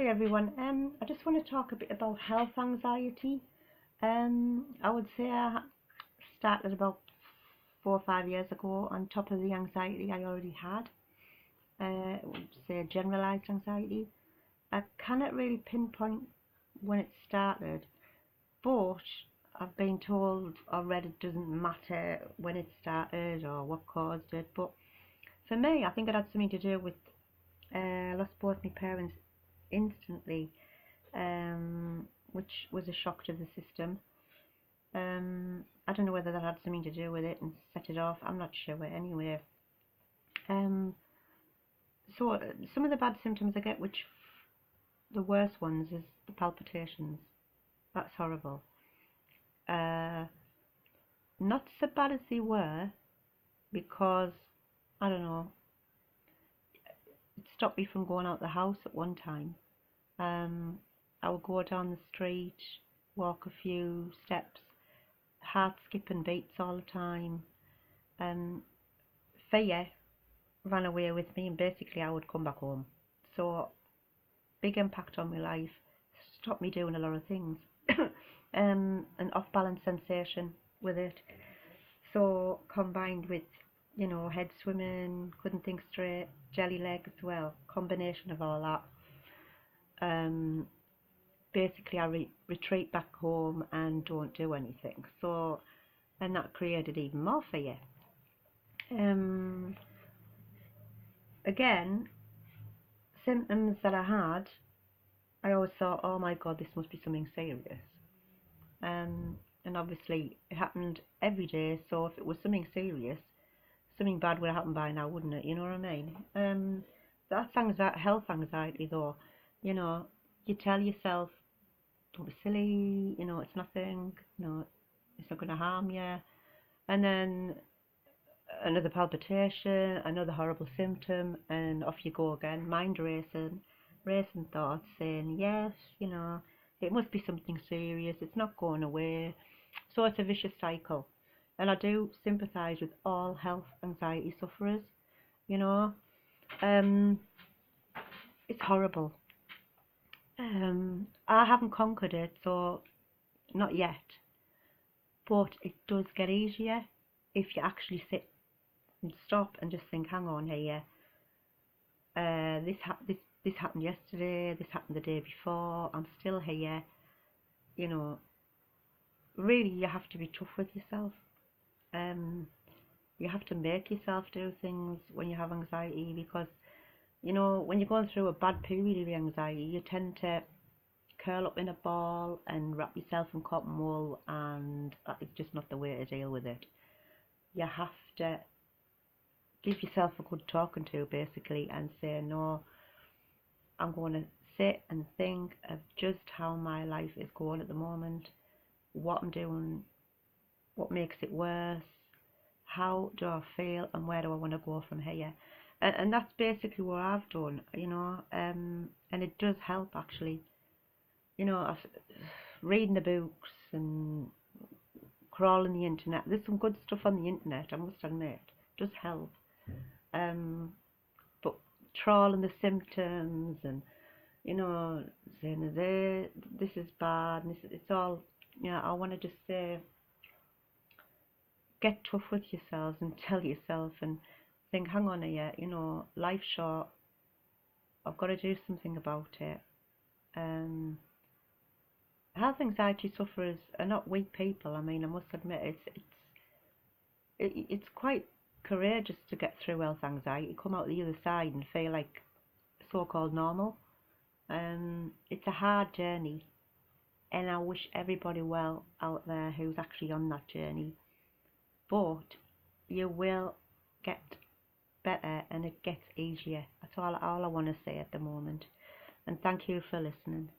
Hi everyone. I just want to talk a bit about health anxiety. I would say I started about 4 or 5 years ago on top of the anxiety I already had. I would say generalized anxiety. I cannot really pinpoint when it started, but I've been told or read it doesn't matter when it started or what caused it. But for me, I think it had something to do with I lost both my parents instantly, which was a shock to the system. I don't know whether that had something to do with it and set it off. I'm not sure. Anyway, um, so some of the bad symptoms I get, which the worst ones, is the palpitations. That's horrible. Uh, Not so bad as they were because I don't know. It stopped me from going out the house at one time. Um, I would go down the street, walk a few steps, heart skipping beats all the time. Um, Fear ran away with me, and basically I would come back home. So big impact on my life, stopped me doing a lot of things. An off balance sensation with it. So combined with head swimming, couldn't think straight, jelly leg as well. Combination of all that. Um, Basically I retreat back home and don't do anything. So and that created even more fear. Um, Again, symptoms that I had, I always thought, oh my god, this must be something serious. And obviously it happened every day, so if it was something serious, something bad would have happened by now, wouldn't it? You know what I mean? That's health anxiety though. You know, you tell yourself, don't be silly, it's nothing, it's not going to harm you. And then another palpitation, another horrible symptom, and off you go again, mind racing thoughts saying, yes, it must be something serious, it's not going away. So it's a vicious cycle. And I do sympathise with all health anxiety sufferers, you know. Um, it's horrible. I haven't conquered it, so not yet. But it does get easier if you actually sit and stop and just think, hang on here, this happened yesterday, this happened the day before, I'm still here. You know, really, you have to be tough with yourself. Um, you have to make yourself do things when you have anxiety because, when you're going through a bad period of anxiety, you tend to curl up in a ball and wrap yourself in cotton wool, and that is just not the way to deal with it. You have to give yourself a good talking to, basically, and say, no, I'm going to sit and think of just how my life is going at the moment, what I'm doing, what makes it worse, how do I feel, and where do I want to go from here. And that's basically what I've done, and it does help actually. Reading the books and crawling the internet. There's some good stuff on the internet, I must admit. It does help. Um, but trawling the symptoms and saying this is bad, and it's all. I want to just say, get tough with yourselves and tell yourself and think, hang on here, life's short. I've got to do something about it. Um, Health anxiety sufferers are not weak people. I mean, I must admit, it's quite courageous to get through health anxiety, come out the other side and feel like so-called normal. It's a hard journey, and I wish everybody well out there who's actually on that journey. But you will get better, and it gets easier. That's all I want to say at the moment. And thank you for listening.